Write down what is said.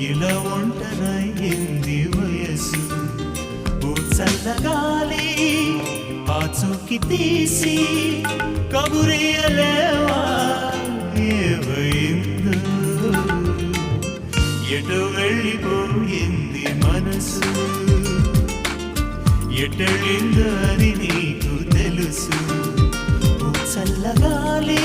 ఇలా ఒంటరయింది వయసు. ఓ చల్లగాలి ఆచూకి తీసి కబురియలేవా ఏమైందో, ఎటు వెళ్ళిపోయింది మనసు, ఎటెళ్ళిందో అని నీకు తెలుసు. ఓ చల్లగాలి